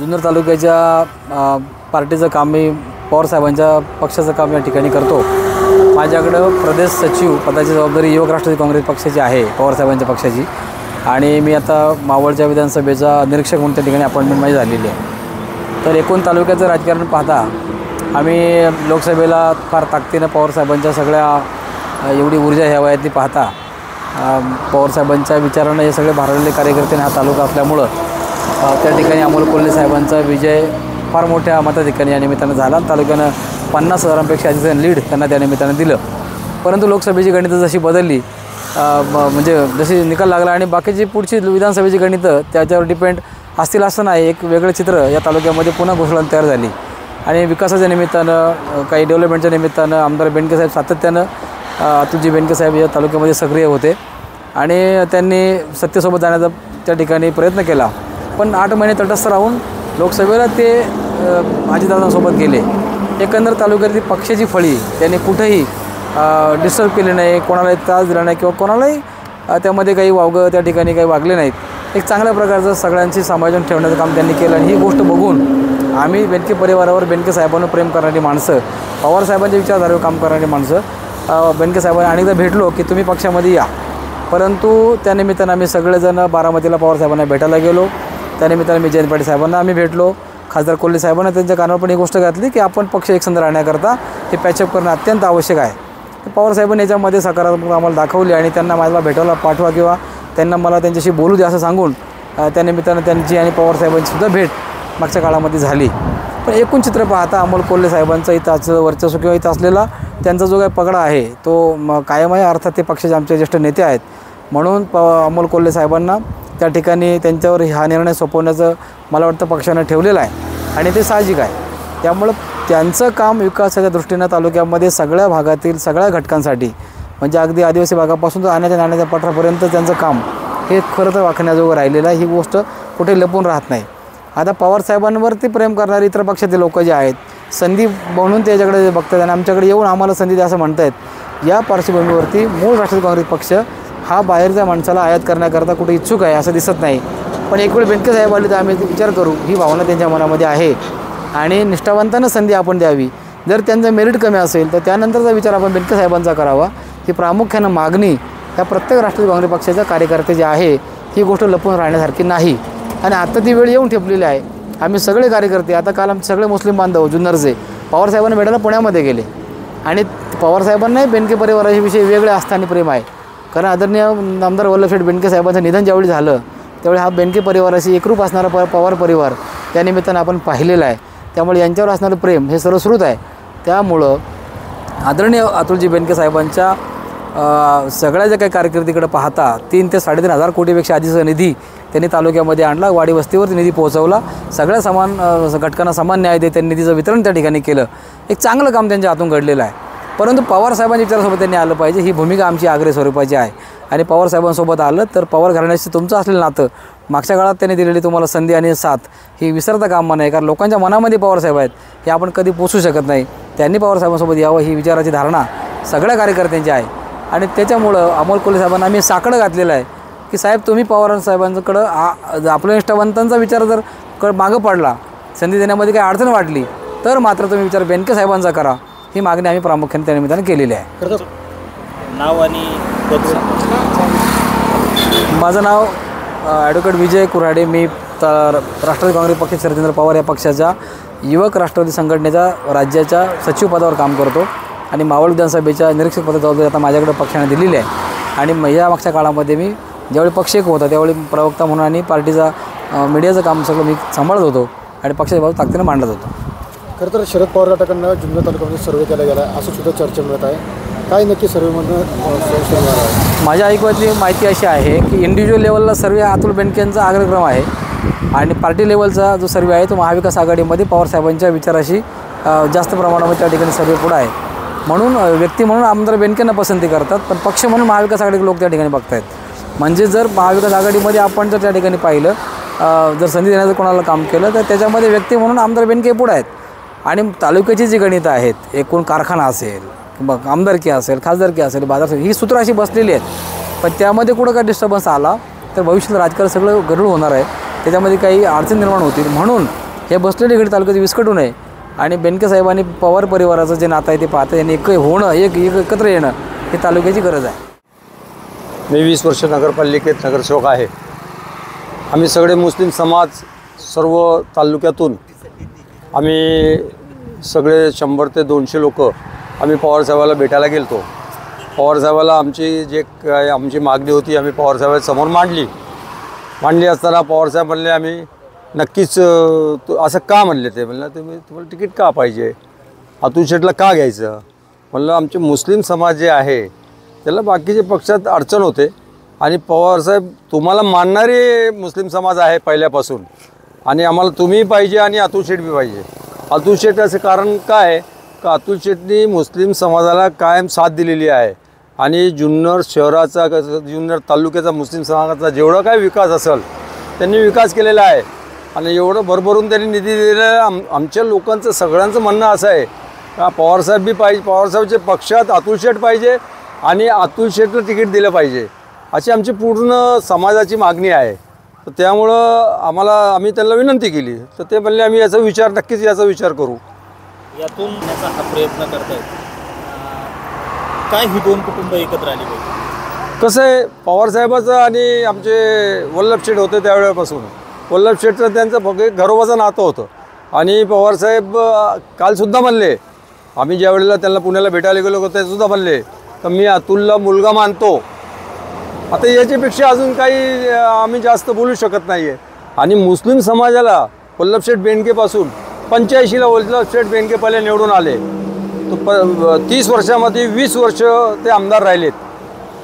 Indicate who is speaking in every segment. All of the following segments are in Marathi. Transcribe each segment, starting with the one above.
Speaker 1: जुन्नर तालुक्याच्या पार्टीचं काम मी पवारसाहेबांच्या पक्षाचं काम या ठिकाणी करतो। माझ्याकडं प्रदेश सचिव पदाची जबाबदारी युवक राष्ट्रवादी काँग्रेस पक्षाची आहे, पवारसाहेबांच्या पक्षाची। आणि मी आता मावळच्या विधानसभेचा निरीक्षक म्हणून त्या ठिकाणी अपॉइंटमेंट माझी झालेली आहे। तर एकूण तालुक्याचं राजकारण पाहता आम्ही लोकसभेला फार ताकदीनं पवारसाहेबांच्या सगळ्या एवढी ऊर्जा ह्या वयातली पाहता पवारसाहेबांच्या विचारानं हे सगळे भारलेले कार्यकर्ते हा तालुका असल्यामुळं त्या ठिकाणी अमोल कोल्हे साहेबांचा विजय फार मोठ्या मताधिक्याने या निमित्तानं झाला। तालुक्यानं 50,000पेक्षा अधिक लीड त्यांना त्या निमित्तानं दिलं। परंतु लोकसभेची गणितं जशी बदलली म्हणजे जशी निकाल लागला आणि बाकीची पुढची विधानसभेची गणितं त्याच्यावर डिपेंड असतील असं नाही, एक वेगळं चित्र या तालुक्यामध्ये पुन्हा घोषणा तयार झाली। आणि विकासाच्या निमित्तानं काही डेव्हलपमेंटच्या निमित्तानं आमदार बेनके साहेब सातत्यानं अतुलजी बेनके साहेब या तालुक्यामध्ये सक्रिय होते आणि त्यांनी सत्तेसोबत जाण्याचा त्या ठिकाणी प्रयत्न केला। पण 8 महिने तटस्थ राहून लोकसभेला ते अजितदादांसोबत गेले। एकंदर तालुक्यातली पक्षाची फळी त्यांनी कुठेही डिस्टर्ब केली नाही, कोणालाही त्रास दिला नाही किंवा कोणालाही त्यामध्ये काही वावगं त्या ठिकाणी काही वागले नाहीत। एक चांगल्या प्रकारचं सगळ्यांची समायोजन ठेवण्याचं काम त्यांनी केलं आणि ही गोष्ट बघून आम्ही बेनके परिवारावर बेनके साहेबांना प्रेम करणारी माणसं, पवारसाहेबांच्या विचारधारेवर काम करणारी माणसं बेनके साहेबांना अनेकदा भेटलो की तुम्ही पक्षामध्ये या। परंतु त्यानिमित्तानं आम्ही सगळेजण बारामतीला पवारसाहेबांना भेटायला गेलो। त्यानिमित्तानं मी जयंत पाटील साहेबांना आम्ही भेटलो। खासदार कोल्हे साहेबांना त्यांच्या कानावर पण ही गोष्ट घातली की आपण पक्ष एकसंध राहण्याकरता हे पॅचअप करणं अत्यंत आवश्यक आहे। पवारसाहेबांनी याच्यामध्ये सकारात्मक आम्हाला दाखवली आणि त्यांना मला भेटायला पाठवा किंवा त्यांना मला त्यांच्याशी बोलू द्या असं सांगून त्यानिमित्तानं त्यांची आणि पवारसाहेबांचीसुद्धा भेट मागच्या काळामध्ये झाली। पण एकूण चित्र पाहता अमोल कोल्हे साहेबांचं इथं असलेलं वर्चस्व किंवा इथं असलेला त्यांचा जो काही पगडा आहे तो कायम आहे। अर्थात ते पक्षाचे आमचे ज्येष्ठ नेते आहेत म्हणून अमोल कोल्हे साहेबांना त्या ठिकाणी त्यांच्यावर हा निर्णय सोपवण्याचं मला वाटतं पक्षानं ठेवलेलं आहे आणि ते साहजिक आहे। त्यामुळं त्यांचं काम विकासाच्या दृष्टीनं तालुक्यामध्ये सगळ्या भागातील सगळ्या घटकांसाठी म्हणजे अगदी आदिवासी भागापासून तर आणण्याच्या नाण्याच्या पठारापर्यंत त्यांचं काम हे खरं तर वाखण्याजोगं राहिलेलं आहे। ही गोष्ट कुठे लपून राहत नाही। आता पवारसाहेबांवरती प्रेम करणारे इतर पक्षातील लोक जे आहेत संधी म्हणून त्याच्याकडे बघतात आणि आमच्याकडे येऊन आम्हाला संधी द्या असं म्हणतायत। या पार्श्वभूमीवरती मूळ राष्ट्रवादी काँग्रेस पक्ष हा बाहेरच्या माणसाला आयात करण्याकरता कुठे इच्छुक आहे असं दिसत नाही। पण एक वेळ बेनके साहेब आले तर आम्ही विचार करू, ही भावना त्यांच्या मनामध्ये आहे आणि निष्ठावंतांना संधी आपण द्यावी। जर त्यांचं मेरिट कमी असेल तर त्यानंतरचा विचार आपण बेनके साहेबांचा करावा। ही प्रामुख्यानं मागणी या प्रत्येक राष्ट्रवादी काँग्रेस पक्षाच्या कार्यकर्ते जे आहे ही गोष्ट लपून राहण्यासारखी नाही आणि आता ती वेळ येऊन ठेपलेली आहे। आम्ही सगळे कार्यकर्ते आता काल आमचे सगळे मुस्लिम बांधव जुन्नरचे पवारसाहेबांना भेटायला पुण्यामध्ये गेले आणि पवारसाहेबांनाही बेनके परिवाराविषयी वेगळे आस्था आणि प्रेम आहे। कारण आदरणीय आमदार वल्लभशेठ बेनके साहेबांचं निधन ज्यावेळी झालं त्यावेळी हा बेनके परिवाराशी एकरूप असणारा पवार परिवार त्यानिमित्तानं आपण पाहिलेला आहे। त्यामुळे यांच्यावर असणारं प्रेम हे सर्वश्रुत आहे। त्यामुळं आदरणीय अतुलजी बेनके साहेबांच्या सगळ्या ज्या काही कारकिर्दीकडे पाहता 3 ते 3.5 कोटीपेक्षा अधिकचा निधी त्यांनी तालुक्यामध्ये आणला, वाडी वस्तीवर निधी पोहोचवला, सगळ्या समान घटकांना समान न्याय देत त्यांनी निधीचं वितरण त्या ठिकाणी केलं। एक चांगलं काम त्यांच्या हातून घडलेलं आहे। परंतु पवारसाहेबांच्या विचारासोबत त्यांनी आलं पाहिजे ही भूमिका आमची आग्रही स्वरूपाची आहे आणि पवारसाहेबांसोबत आलं तर पवार घराण्याशी तुमचं असलेलं नातं मागच्या काळात त्यांनी दिलेली तुम्हाला संधी आणि साथ ही विसरता कामा नये। कारण लोकांच्या मनामध्ये पवारसाहेब आहेत हे आपण कधी पोचू शकत नाही। त्यांनी पवारसाहेबांसोबत यावं ही विचाराची धारणा सगळ्या कार्यकर्त्यांची आहे आणि त्याच्यामुळं अमोल कोल्हे साहेबांना आम्ही साकडं घातलेलं आहे की साहेब तुम्ही पवारसाहेबांकडं आपल्या निष्ठावंतांचा विचार जर मागं पडला, संधी देण्यामध्ये काही अडचण वाटली तर मात्र तुम्ही विचार बेनके साहेबांचा करा। ही मागणी आम्ही प्रामुख्याने त्या निमित्तानं केलेली आहे।
Speaker 2: नाव आणि
Speaker 1: माझं नाव ॲडव्होकेट विजय कुऱ्हाडे। मी राष्ट्रवादी काँग्रेस पक्ष शरदचंद्र पवार या पक्षाच्या युवक राष्ट्रवादी संघटनेच्या राज्याच्या सचिव पदावर काम करतो आणि मावळ विधानसभेच्या निरीक्षक पदाची जबाबदारी आता माझ्याकडे पक्षाने दिलेली आहे। आणि या मागच्या काळामध्ये मी ज्यावेळी पक्ष एक होता त्यावेळी प्रवक्ता म्हणून आणि पार्टीचा मीडियाचं काम सगळं मी सांभाळत होतो आणि पक्षाच्या बाबत ताकदीनं मांडत होतो।
Speaker 3: खरं तर शरद पवार गटाकडनं जुन्नर तालुक्यामध्ये सर्वे केला गेला असं सुद्धा चर्चा मिळत आहे। काय नक्की सर्वेमधून
Speaker 1: माझ्या ऐकवातली माहिती अशी आहे की इंडिव्हिज्युअल लेवलला सर्वे अतुल बेनकेंचा अग्रक्रम आहे आणि पार्टी लेवलचा जो सर्वे आहे तो महाविकास आघाडीमध्ये पवारसाहेबांच्या विचाराशी जास्त प्रमाणामध्ये त्या ठिकाणी सर्वे पुढे आहे। म्हणून व्यक्ती म्हणून आमदार बेनकेंना पसंती करतात पण पक्ष म्हणून महाविकास आघाडी लोक त्या ठिकाणी बघत आहेत। म्हणजे जर महाविकास आघाडीमध्ये आपण जर त्या ठिकाणी पाहिलं जर संधी देण्याचं कोणाला काम केलं तर त्याच्यामध्ये व्यक्ती म्हणून आमदार बेनके पुढे आहेत आणि तालुक्याची जी गणितं आहेत एकूण कारखाना असेल किंवा आमदारकी असेल खासदारकी असेल बाजार ही सूत्र अशी बसलेली आहेत। पण त्यामध्ये कुठं काय डिस्टर्बन्स आला तर भविष्यात राजकारण सगळं गढूळ होणार आहे, त्याच्यामध्ये काही अडचण निर्माण होतील। म्हणून हे बसलेले घडी तालुक्याचे विस्कटू नये आणि बेनके साहेबांनी पवार परिवाराचं जे नातं आहे ते पाहता यांनी एक होणं एकत्र येणं हे तालुक्याची गरज आहे.
Speaker 4: मी 20 वर्ष नगरपालिकेत नगरसेवक आहे. आम्ही सगळे मुस्लिम समाज सर्व तालुक्यातून आम्ही सगळे 100 ते 200 लोक आम्ही पवारसाहेबाला भेटायला गेलतो. पवारसाहेबाला आमची मागणी होती आम्ही पवारसाहेबांसमोर मांडली असताना पवारसाहेब म्हणले आम्ही नक्कीच असं का म्हणले ते म्हणलं तुम्हाला तिकीट का पाहिजे, अतुल शेठला का घ्यायचं. म्हणलं आमचे मुस्लिम समाज जे आहे त्याला बाकीचे पक्षात अडचण होते आणि पवारसाहेब तुम्हाला मानणारे मुस्लिम समाज आहे पहिल्यापासून आणि आम्हाला तुम्ही पाहिजे आणि अतुल शेठ बी पाहिजे. अतुल शेठ असं कारण काय आहे का अतुल शेठनी मुस्लिम समाजाला कायम साथ दिलेली आहे आणि जुन्नर शहराचा जुन्नर तालुक्याचा मुस्लिम समाजाचा जेवढा काय विकास असेल त्यांनी विकास केलेला आहे आणि एवढं भरभरून त्यांनी निधी दिलेला आहे. आमच्या लोकांचं सगळ्यांचं म्हणणं असं आहे का पवारसाहेब बी पाहिजे, पवारसाहेबच्या पक्षात अतुल शेठ पाहिजे आणि अतुल शेठला तिकीट दिलं पाहिजे अशी आमची पूर्ण समाजाची मागणी आहे. तर त्यामुळं आम्ही त्यांना विनंती केली तर ते म्हणले आम्ही नक्कीच याचा विचार करू.
Speaker 2: यातून याचा हा प्रयत्न करतायत काय ही दोन कुटुंब एकत्र आली पाहिजे.
Speaker 4: कसं आहे पवारसाहेबाचं आणि आमचे वल्लभ शेठ होते त्यावेळेपासून वल्लभ शेठचं त्यांचं फक्त घरोबाचं नातं होतं आणि पवारसाहेब कालसुद्धा म्हणले आम्ही ज्या वेळेला त्यांना पुण्याला भेटायला गेलो होतो तेसुद्धा म्हणले तर मी अतुलला मुलगा मानतो. आता याच्यापेक्षा अजून काही आम्ही जास्त बोलू शकत नाही आहे. आणि मुस्लिम समाजाला वल्लभ शेठ बेनकेपासून 85ला वल्लभ शेठ बेनके पहिले निवडून आले तर 30 वर्षामध्ये 20 वर्ष ते आमदार राहिलेत.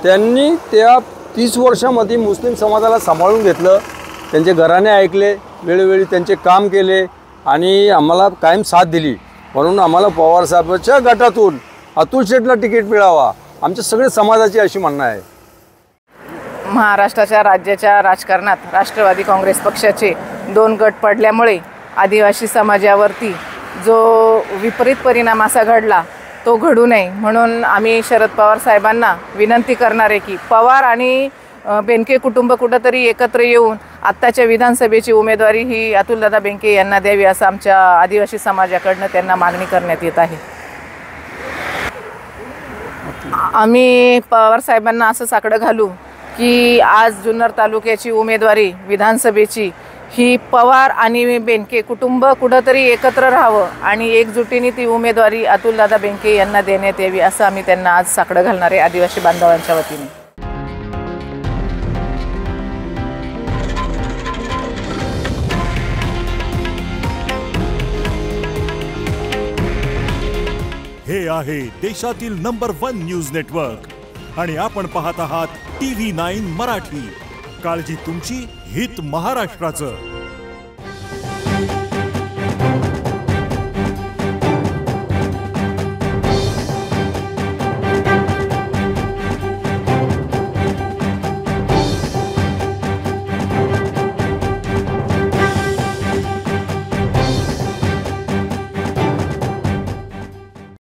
Speaker 4: त्यांनी त्या 30 वर्षामध्ये मुस्लिम समाजाला सांभाळून घेतलं, त्यांचे घराणे ऐकले, वेळोवेळी त्यांचे काम केले आणि आम्हाला कायम साथ दिली. म्हणून आम्हाला पवारसाहेबांच्या गटातून अतुल शेठला तिकीट मिळावा आमच्या सगळे समाजाची अशी म्हणणं आहे.
Speaker 5: महाराष्ट्राच्या राज्याच्या राजकारणात राष्ट्रवादी काँग्रेस पक्षाचे 2 गट पडल्यामुळे आदिवासी समाजावरती जो विपरीत परिणाम असा घडला तो घडू नये म्हणून आम्ही शरद पवार साहेबांना विनंती करणार आहे की पवार आणि बेनके कुटुंब कुठंतरी एकत्र येऊन आत्ताच्या विधानसभेची उमेदवारी ही अतुलदादा बेनके यांना द्यावी असं आमच्या आदिवासी समाजाकडनं त्यांना मागणी करण्यात येत आहे. आम्ही पवार साहेबांना असं साकडं घालू की आज जुन्नर तालुक्याची उमेदवारी विधानसभेची ही पवार आणि बेनके कुटुंब कुठंतरी एकत्र राहावं आणि एकजुटीने ती उमेदवारी अतुलदादा बेनके यांना देण्यात यावी असं आम्ही त्यांना आज साकडं घालणार आहे आदिवासी बांधवांच्या वतीने.
Speaker 6: हे आहे देशातील नंबर 1 न्यूज नेटवर्क आणि आपण पाहत आहात TV9 मराठी. काळजी तुमची, हित महाराष्ट्राचं.